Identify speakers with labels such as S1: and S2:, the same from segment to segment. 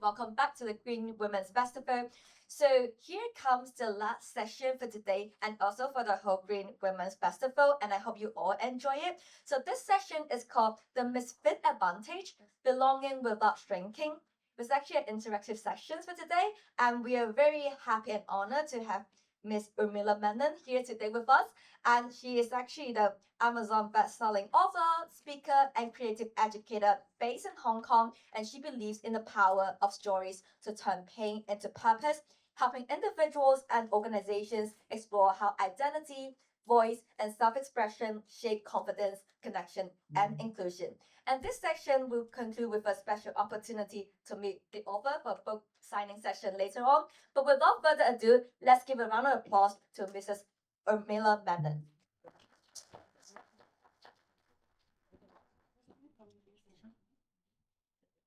S1: welcome back to the Green Women's Festival. So here comes the last session for today and also for the whole Green Women's Festival, and I hope you all enjoy it. So this session is called the Misfit Advantage, Belonging Without Shrinking. It's actually an interactive session for today, and we are very happy and honored to have Miss Urmila Menon here today with us. And she is actually the Amazon best-selling author, speaker, and creative educator based in Hong Kong. And she believes in the power of stories to turn pain into purpose, helping individuals and organizations explore how identity, voice, and self-expression shape confidence, connection, and inclusion. And this section will conclude with a special opportunity to meet the author for a book signing session later on. But without further ado, let's give a round of applause to Mrs. Urmila Menon.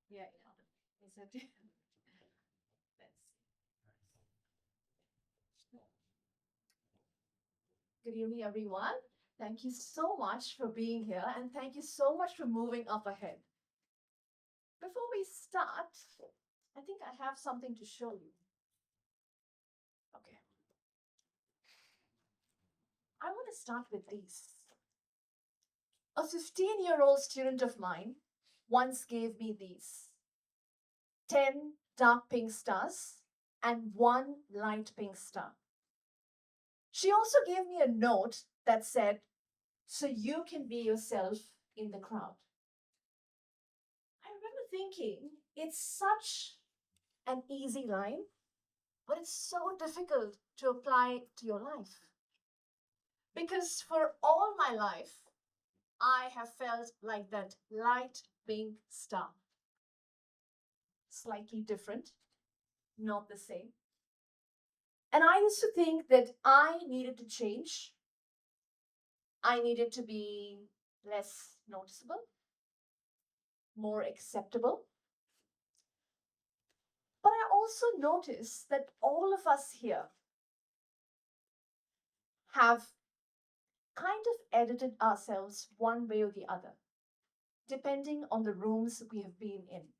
S2: Yeah, is it? Good evening, everyone. Thank you so much for being here, and thank you so much for moving up ahead. Before we start, I think I have something to show you. Okay. I want to start with these. A 15-year-old student of mine once gave me these 10 dark pink stars and 1 light pink star. She also gave me a note that said, "So you can be yourself in the crowd." I remember thinking, it's such an easy line, but it's so difficult to apply to your life. Because for all my life, I have felt like that light pink star. Slightly different, not the same. And I used to think that I needed to change. I needed to be less noticeable, more acceptable. But I also noticed that all of us here have kind of edited ourselves one way or the other, depending on the rooms we have been in.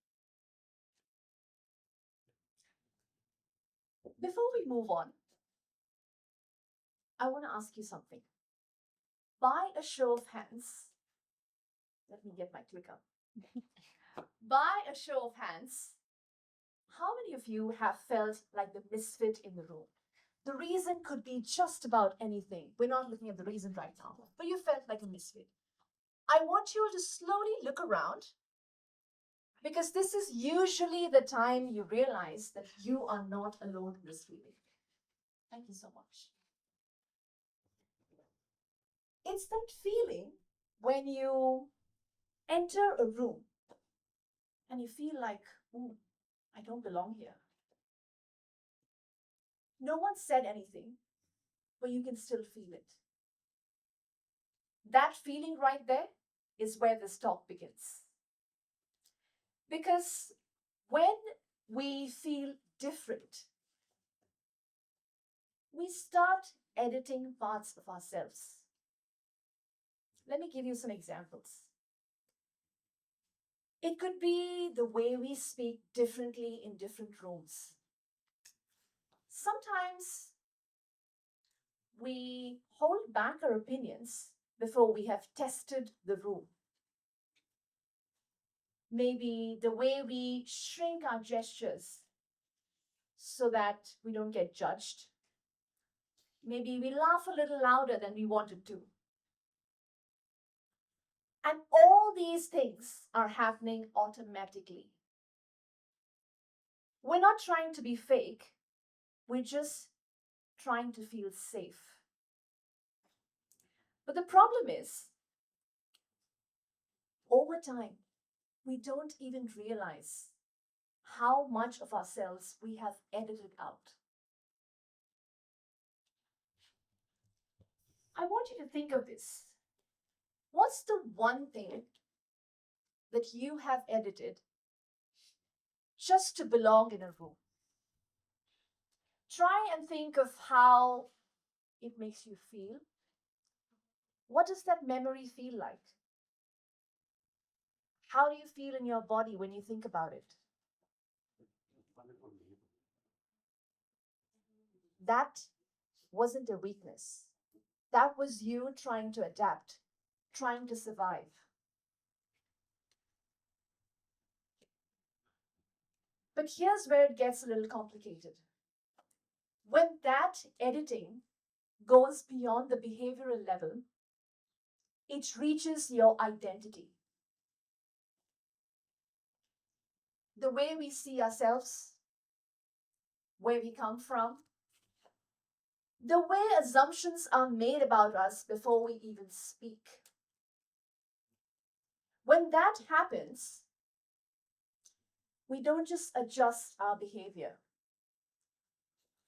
S2: Before we move on, I want to ask you something. By a show of hands, let me get my clicker. By a show of hands, how many of you have felt like the misfit in the room? The reason could be just about anything. We're not looking at the reason right now, but you felt like a misfit. I want you to slowly look around, because this is usually the time you realize that you are not alone in this feeling. Thank you so much. It's that feeling when you enter a room and you feel like, ooh, I don't belong here. No one said anything, but you can still feel it. That feeling right there is where this talk begins. Because when we feel different, we start editing parts of ourselves. Let me give you some examples. It could be the way we speak differently in different rooms. Sometimes we hold back our opinions before we have tested the room. Maybe the way we shrink our gestures so that we don't get judged. Maybe we laugh a little louder than we wanted to. And all these things are happening automatically. We're not trying to be fake. We're just trying to feel safe. But the problem is, over time, we don't even realize how much of ourselves we have edited out. I want you to think of this. What's the one thing that you have edited just to belong in a room? Try and think of how it makes you feel. What does that memory feel like? How do you feel in your body when you think about it? That wasn't a weakness. That was you trying to adapt, trying to survive. But here's where it gets a little complicated. When that editing goes beyond the behavioral level, it reaches your identity. The way we see ourselves, where we come from, the way assumptions are made about us before we even speak. When that happens, we don't just adjust our behavior,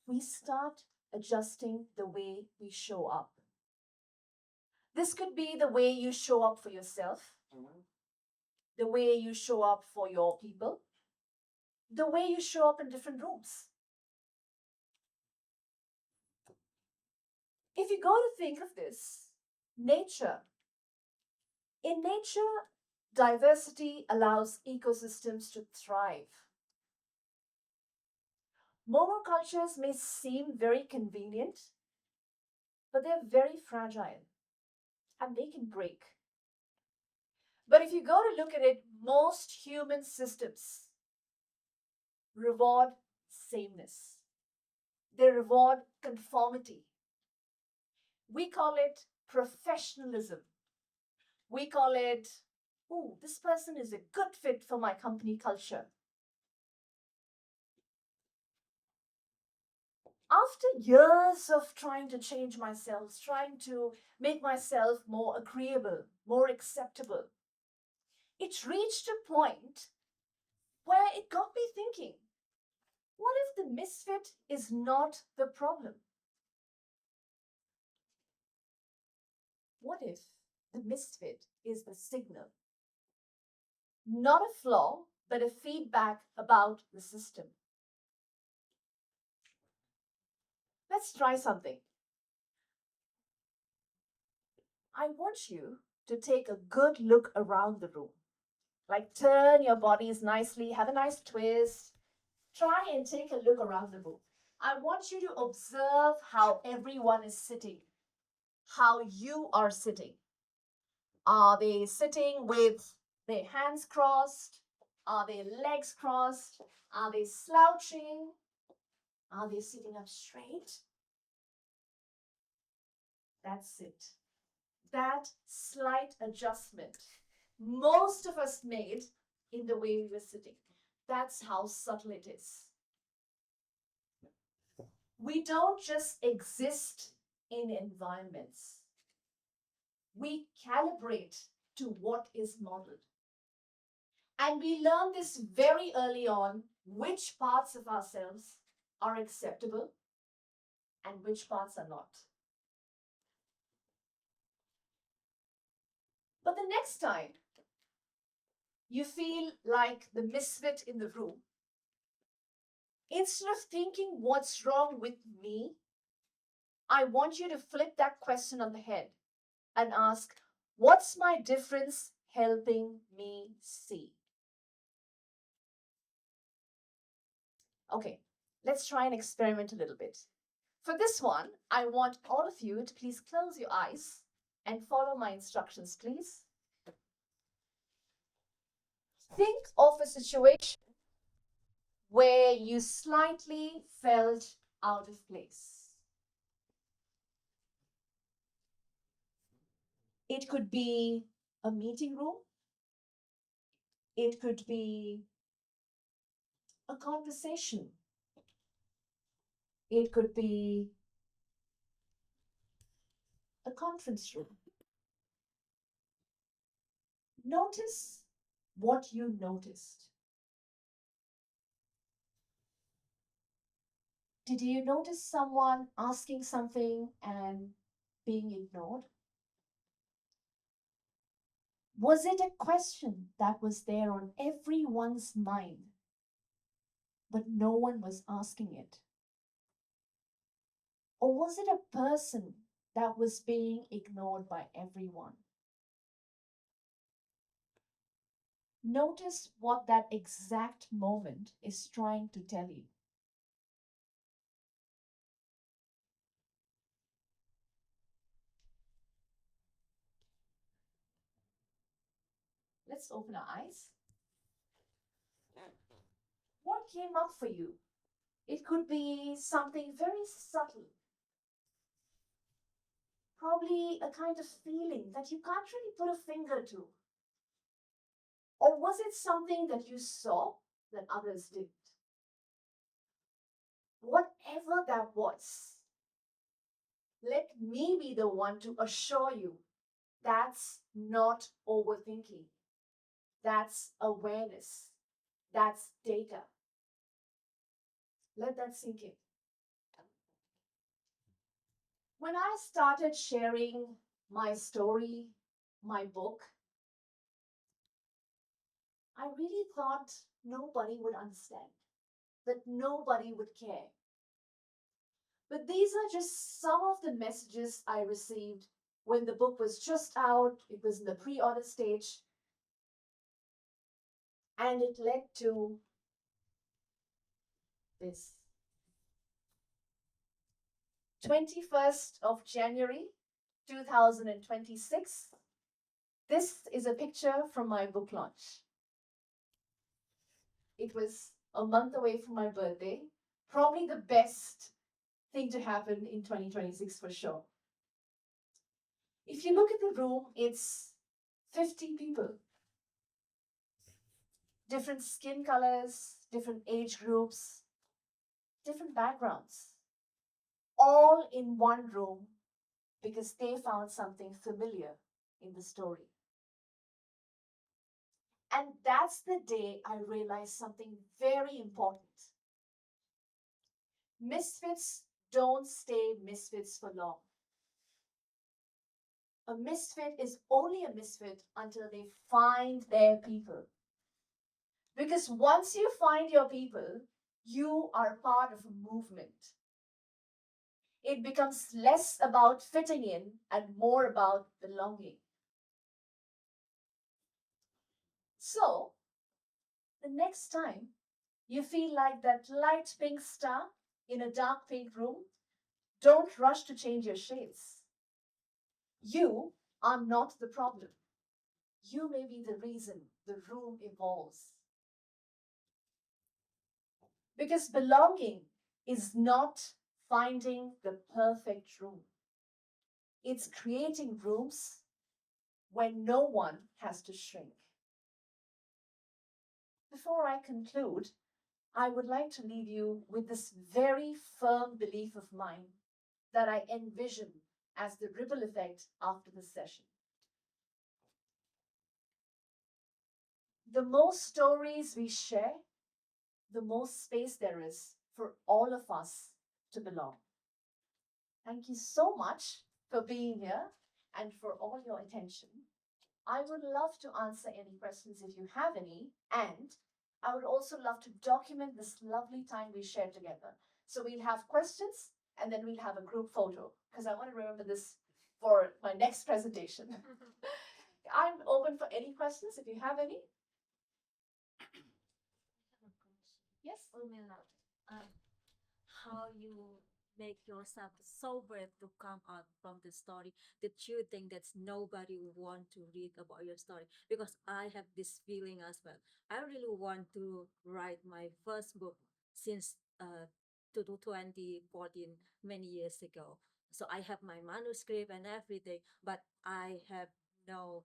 S2: we start adjusting the way we show up. This could be the way you show up for yourself, the way you show up for your people, the way you show up in different rooms. If you go to think of this, nature, in nature, diversity allows ecosystems to thrive. Monocultures may seem very convenient, but they're very fragile and they can break. But if you go to look at it, most human systems reward sameness. They reward conformity. We call it professionalism. We call it, oh, this person is a good fit for my company culture. After years of trying to change myself, trying to make myself more agreeable, more acceptable, it reached a point where it got me thinking, what if the misfit is not the problem? What if the misfit is the signal? Not a flaw, but a feedback about the system. Let's try something. I want you to take a good look around the room. Like turn your bodies nicely, have a nice twist. Try and take a look around the room. I want you to observe how everyone is sitting, how you are sitting. Are they sitting with their hands crossed? Are their legs crossed? Are they slouching? Are they sitting up straight? That's it. That slight adjustment most of us made in the way we were sitting. That's how subtle it is. We don't just exist in environments. We calibrate to what is modeled. And we learn this very early on which parts of ourselves are acceptable and which parts are not. But the next time you feel like the misfit in the room, instead of thinking what's wrong with me, I want you to flip that question on the head and ask, what's my difference helping me see? Okay, let's try and experiment a little bit. For this one, I want all of you to please close your eyes and follow my instructions, please. Think of a situation where you slightly felt out of place. It could be a meeting room. It could be a conversation. It could be a conference room. Notice what you noticed. Did you notice someone asking something and being ignored? Was it a question that was there on everyone's mind, but no one was asking it? Or was it a person that was being ignored by everyone? Notice what that exact moment is trying to tell you. Let's open our eyes. What came up for you? It could be something very subtle, probably a kind of feeling that you can't really put a finger to. Or was it something that you saw that others didn't? Whatever that was, let me be the one to assure you that's not overthinking. That's awareness. That's data. Let that sink in. When I started sharing my story, my book, I really thought nobody would understand, that nobody would care. But these are just some of the messages I received when the book was just out, it was in the pre order stage, and it led to this. 21st of January 2026. This is a picture from my book launch. It was a month away from my birthday. Probably the best thing to happen in 2026 for sure. If you look at the room, it's 50 people. Different skin colors, different age groups, different backgrounds. All in one room because they found something familiar in the story. And that's the day I realized something very important. Misfits don't stay misfits for long. A misfit is only a misfit until they find their people. Because once you find your people, you are part of a movement. It becomes less about fitting in and more about belonging. So, the next time you feel like that light pink star in a dark pink room, don't rush to change your shades. You are not the problem. You may be the reason the room evolves. Because belonging is not finding the perfect room, it's creating rooms when no one has to shrink. Before I conclude, I would like to leave you with this very firm belief of mine that I envision as the ripple effect after this session. The more stories we share, the more space there is for all of us to belong. Thank you so much for being here and for all your attention. I would love to answer any questions if you have any, and I would also love to document this lovely time we shared together. So we'll have questions and then we'll have a group photo because I want to remember this for my next presentation. I'm open for any questions if you have any. Yes?
S3: Urmila, how you make yourself so brave to come out from the story that you think that nobody will want to read about your story? Because I have this feeling as well. I really want to write my first book since to 2014, many years ago. So I have my manuscript and everything, but I have no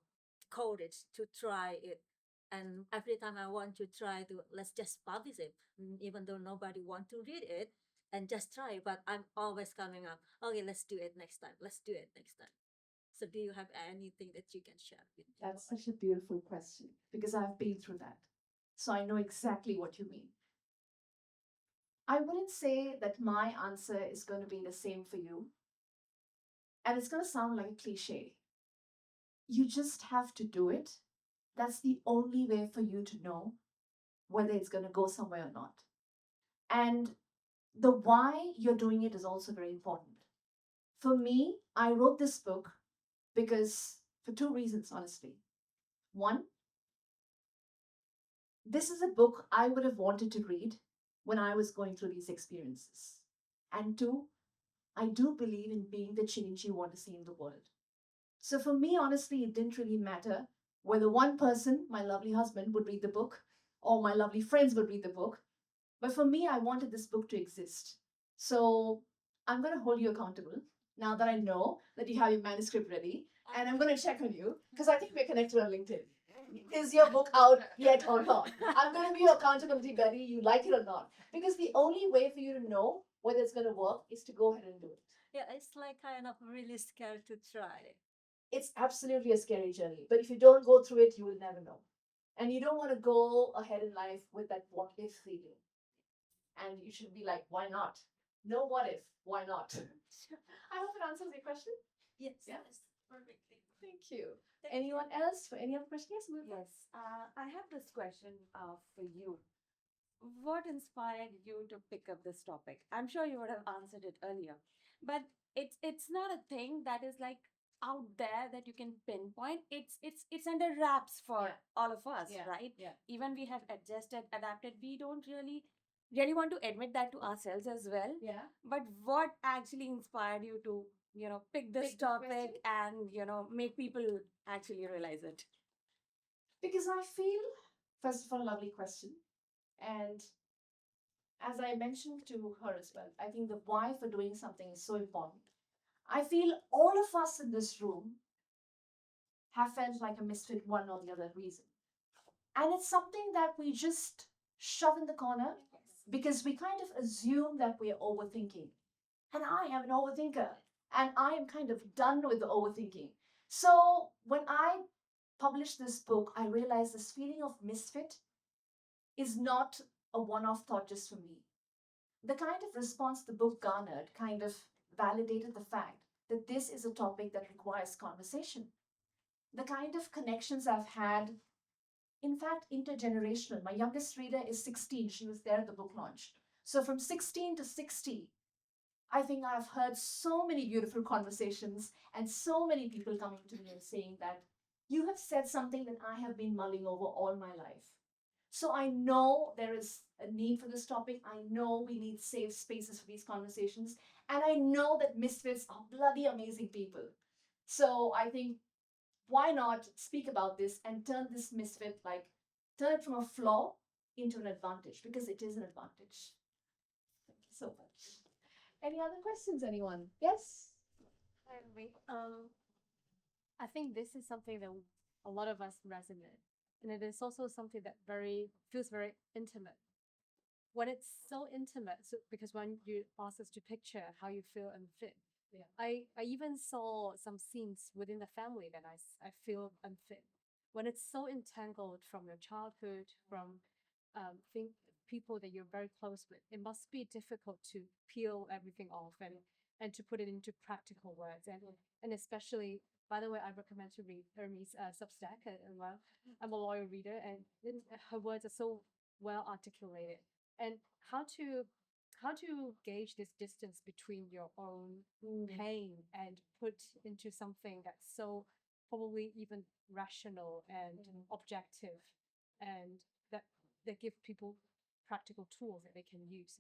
S3: courage to try it. And every time I want to try to, let's just publish it, even though nobody want to read it, and just try. But I'm always coming up, okay, let's do it next time, let's do it next time. So do you have anything that you can share with me?
S2: That's such a beautiful question because I've been through that. So I know exactly what you mean. I wouldn't say that my answer is going to be the same for you. And it's going to sound like a cliche. You just have to do it. That's the only way for you to know whether it's going to go somewhere or not. And the why you're doing it is also very important. For me, I wrote this book because for two reasons, honestly. One, this is a book I would have wanted to read when I was going through these experiences. And two, I do believe in being the change you want to see in the world. So for me, honestly, it didn't really matter whether one person, my lovely husband, would read the book or my lovely friends would read the book. But for me, I wanted this book to exist. So I'm going to hold you accountable now that I know that you have your manuscript ready. And I'm going to check on you because I think we're connected on LinkedIn. Is your book out yet or not? I'm going to be your accountability buddy, you like it or not. Because the only way for you to know whether it's going to work is to go ahead and do it.
S3: Yeah, it's like kind of really scared to try.
S2: It's absolutely a scary journey. But if you don't go through it, you will never know. And you don't want to go ahead in life with that what if feeling. And you should be like, why not? No what if, why not? I hope it answers your question.
S3: Yes,
S2: Yeah.
S3: yes, perfectly.
S2: Thank you.
S3: Thank
S2: Anyone else for any other question? Yes, Mulka.
S4: Yes, I have this question for you. What inspired you to pick up this topic? I'm sure you would have answered it earlier, but it's not a thing that is like out there that you can pinpoint. It's under wraps for
S2: Yeah.
S4: all of us,
S2: Yeah,
S4: right?
S2: yeah.
S4: Even we have adjusted, adapted. We don't really want to admit that to ourselves as well.
S2: Yeah.
S4: But what actually inspired you to pick this
S2: Pick this
S4: topic
S2: question?
S4: and make people actually realize it?
S2: Because I feel, first of all, lovely question. And as I mentioned to her as well, I think the why for doing something is so important. I feel all of us in this room have felt like a misfit one or the other reason. And it's something that we just shove in the corner because we kind of assume that we're overthinking. And I am an overthinker. And I am kind of done with the overthinking. So when I published this book, I realized this feeling of misfit is not a one off thought just for me. The kind of response the book garnered kind of validated the fact that this is a topic that requires conversation. The kind of connections I've had, in fact, intergenerational. My youngest reader is 16. She was there at the book launch. So from 16 to 60, I think I've heard so many beautiful conversations and so many people coming to me and saying that you have said something that I have been mulling over all my life. So I know there is a need for this topic. I know we need safe spaces for these conversations. And I know that misfits are bloody amazing people. So I think why not speak about this and turn this misfit, like, turn it from a flaw into an advantage because it is an advantage. Thank you so much. Any other questions, anyone? Yes?
S5: I think this is something that a lot of us resonate, and it is also something that feels very intimate. When it's so intimate, because when you ask us to picture how you feel unfit,
S2: Yeah.
S5: I even saw some scenes within the family that I feel unfit. When it's so entangled from your childhood, from people that you're very close with, it must be difficult to peel everything off and to put it into practical words. And especially, by the way, I recommend to read Hermes' Substack as well. I'm a loyal reader, and her words are so well articulated. And how to gauge this distance between your own pain and put into something that's so probably even rational and objective, and that give people practical tools that they can use.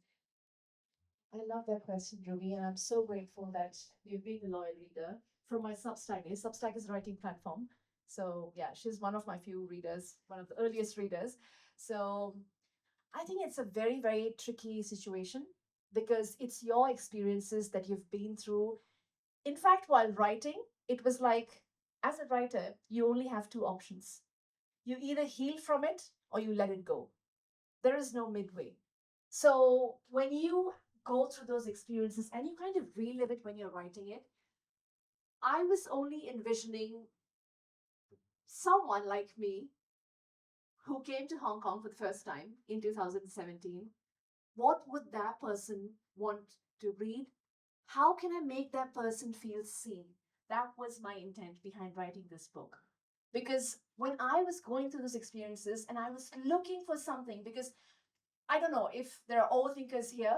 S2: I love that question, Ruby, and I'm so grateful that you've been a loyal reader from my Substack. Substack is a writing platform. So yeah, she's one of my few readers, one of the earliest readers. So I think it's a very, very tricky situation because it's your experiences that you've been through. In fact, while writing, it was like, as a writer, you only have two options. You either heal from it or you let it go. There is no midway. So when you go through those experiences and you kind of relive it when you're writing it, I was only envisioning someone like me who came to Hong Kong for the first time in 2017. What would that person want to read? How can I make that person feel seen? That was my intent behind writing this book. Because when I was going through those experiences and I was looking for something, because I don't know if there are overthinkers here,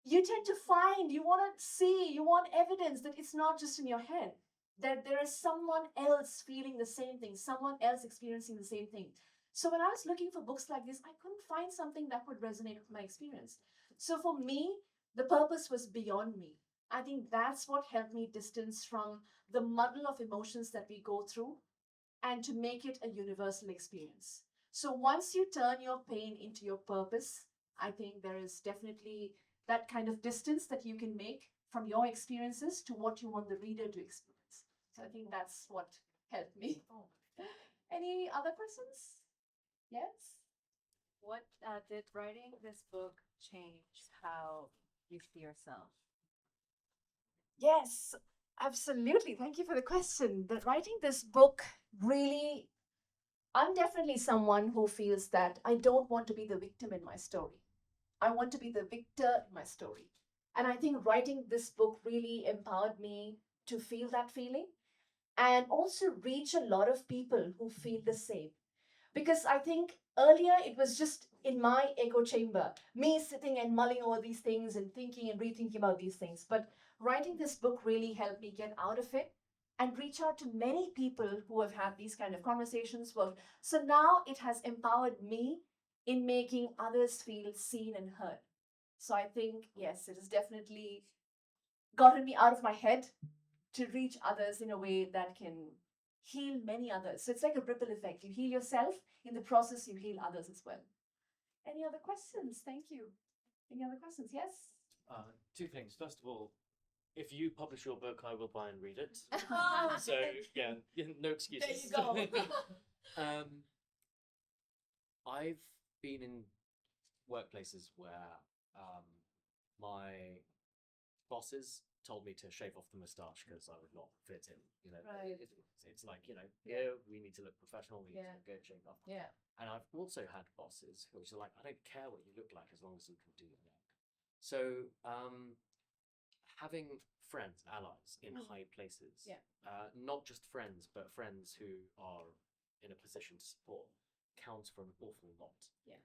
S2: you tend to find, you want to see, you want evidence that it's not just in your head, that there is someone else feeling the same thing, someone else experiencing the same thing. So when I was looking for books like this, I couldn't find something that would resonate with my experience. So for me, the purpose was beyond me. I think that's what helped me distance from the muddle of emotions that we go through and to make it a universal experience. So once you turn your pain into your purpose, I think there is definitely that kind of distance that you can make from your experiences to what you want the reader to experience. So I think that's what helped me. Any other questions? Yes?
S6: What did writing this book change how you see yourself?
S2: Yes, absolutely. Thank you for the question. That writing this book really, I'm definitely someone who feels that I don't want to be the victim in my story. I want to be the victor in my story. And I think writing this book really empowered me to feel that feeling and also reach a lot of people who feel the same. Because I think earlier it was just in my echo chamber, me sitting and mulling over these things and thinking and rethinking about these things. But writing this book really helped me get out of it and reach out to many people who have had these kind of conversations. So now it has empowered me in making others feel seen and heard. So I think, yes, it has definitely gotten me out of my head to reach others in a way that can heal many others. So it's like a ripple effect. You heal yourself, in the process, you heal others as well. Any other questions? Thank you. Any other questions? Yes?
S7: Two things. First of all, if you publish your book, I will buy and read it. So yeah, no excuses.
S2: There you go.
S7: I've been in workplaces where my bosses told me to shave off the moustache because I would not fit in. You know,
S2: Right.
S7: it's like, you know, yeah, we need to look professional. We need
S2: Yeah.
S7: to go shave off.
S2: Yeah.
S7: And I've also had bosses who are like, I don't care what you look like as long as you can do the work. So having friends, allies in high places,
S2: Yeah.
S7: not just friends, but friends who are in a position to support, counts for an awful lot.
S2: Yeah.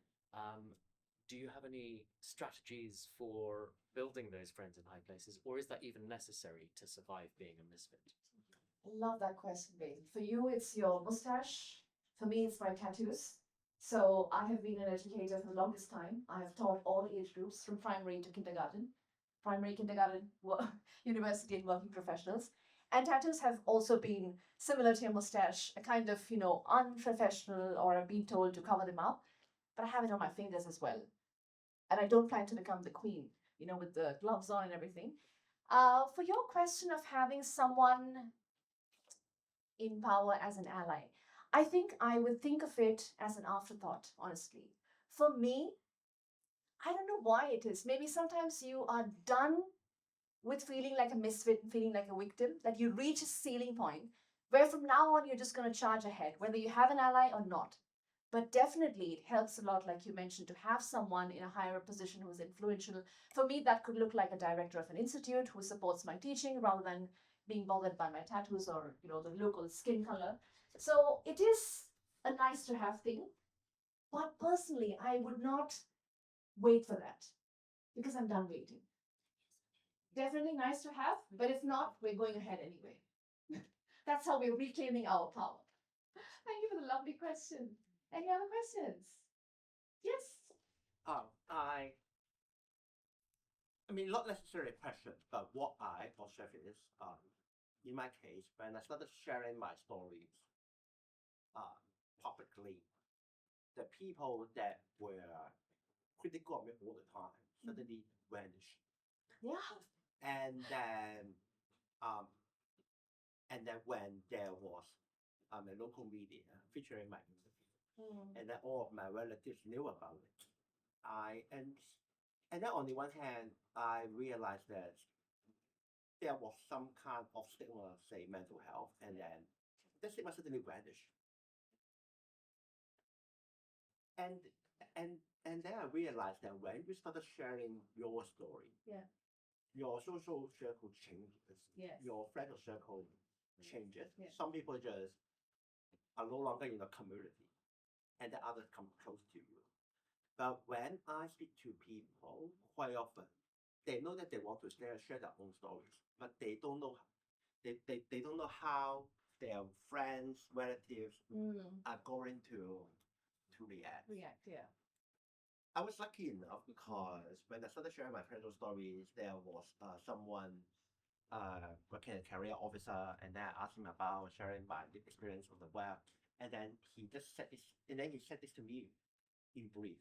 S7: Do you have any strategies for building those friends in high places, or is that even necessary to survive being a misfit?
S2: Love that question, babe. For you, it's your mustache. For me, it's my tattoos. So I have been an educator for the longest time. I have taught all age groups from primary to kindergarten, university, and working professionals. And tattoos have also been similar to your mustache, a kind of, unprofessional, or I've been told to cover them up. But I have it on my fingers as well. And I don't plan to become the queen, with the gloves on and everything. For your question of having someone in power as an ally, I think I would think of it as an afterthought, honestly. For me, I don't know why it is. Maybe sometimes you are done with feeling like a misfit and feeling like a victim, that you reach a ceiling point where from now on you're just going to charge ahead, whether you have an ally or not. But definitely, it helps a lot, like you mentioned, to have someone in a higher position who is influential. For me, that could look like a director of an institute who supports my teaching rather than being bothered by my tattoos or the local skin color. So it is a nice to have thing. But personally, I would not wait for that because I'm done waiting. Definitely nice to have, but if not, we're going ahead anyway. That's how we're reclaiming our power. Thank you for the lovely question. Any other questions? Yes.
S8: I mean, not necessarily a question, but what I observe is, in my case, when I started sharing my stories publicly, the people that were critical of me all the time suddenly vanished.
S2: Yeah.
S8: And then, when there was a local media featuring my interview, and then all of my relatives knew about it, and then on the one hand, I realized that there was some kind of stigma, say mental health, and then the stigma suddenly vanished. And and then I realized that when you started sharing your story,
S2: Yeah.
S8: your social circle changes.
S2: Yes.
S8: Your friend circle changes.
S2: Yeah.
S8: Some people just are no longer in the community, and the others come close to you. But when I speak to people, quite often they know that they want to share their own stories, but they don't know they don't know how their friends, relatives are going to to react.
S2: React, yeah.
S8: I was lucky enough because when I started sharing my personal stories, there was someone working as a career officer, and then I asked him about sharing my lived experience on the web, and then he just said this, and then he said this to me in brief.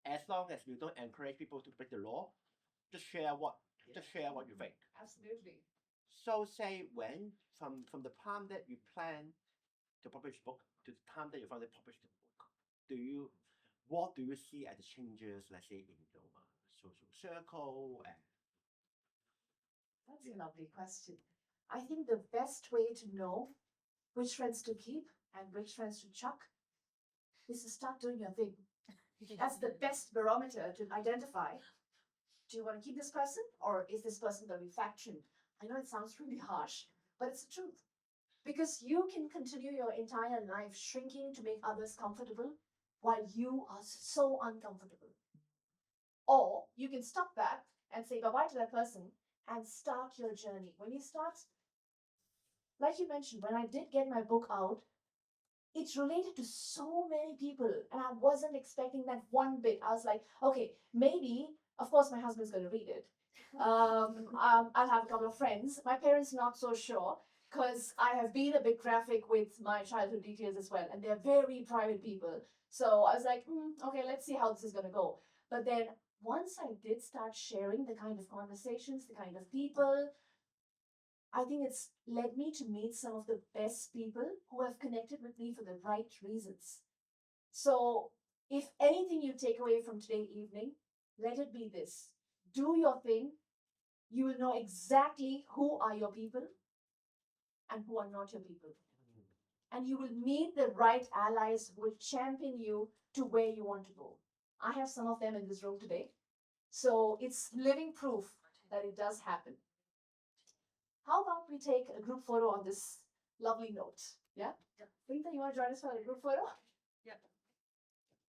S8: As long as you don't encourage people to break the law, just share what you think.
S2: Absolutely.
S8: So say when from the time that you plan to publish book to the time that you finally publish the book, what do you see as the changes, let's say in your social circle and
S2: That's a lovely question. I think the best way to know which friends to keep and which friends to chuck is to start doing your thing. That's the best barometer to identify. Do you want to keep this person, or is this person going to be faction? I know it sounds really harsh, but it's the truth. Because you can continue your entire life shrinking to make others comfortable while you are so uncomfortable. Or you can stop that and say bye bye to that person and start your journey. When you start, like you mentioned, when I did get my book out, it's related to so many people, and I wasn't expecting that one bit. I was like, okay, maybe, of course, my husband's going to read it. I'll have a couple of friends. My parents, not so sure, because I have been a bit graphic with my childhood details as well, and they're very private people. So I was like, okay, let's see how this is going to go. But then once I did start sharing the kind of conversations, the kind of people, I think it's led me to meet some of the best people who have connected with me for the right reasons. So, if anything you take away from today evening, let it be this: do your thing. You will know exactly who are your people and who are not your people. And you will meet the right allies who will champion you to where you want to go. I have some of them in this room today. So, it's living proof that it does happen. How about we take a group photo on this lovely note? Yeah? Rita, you want to join us for a group photo?
S4: Yep.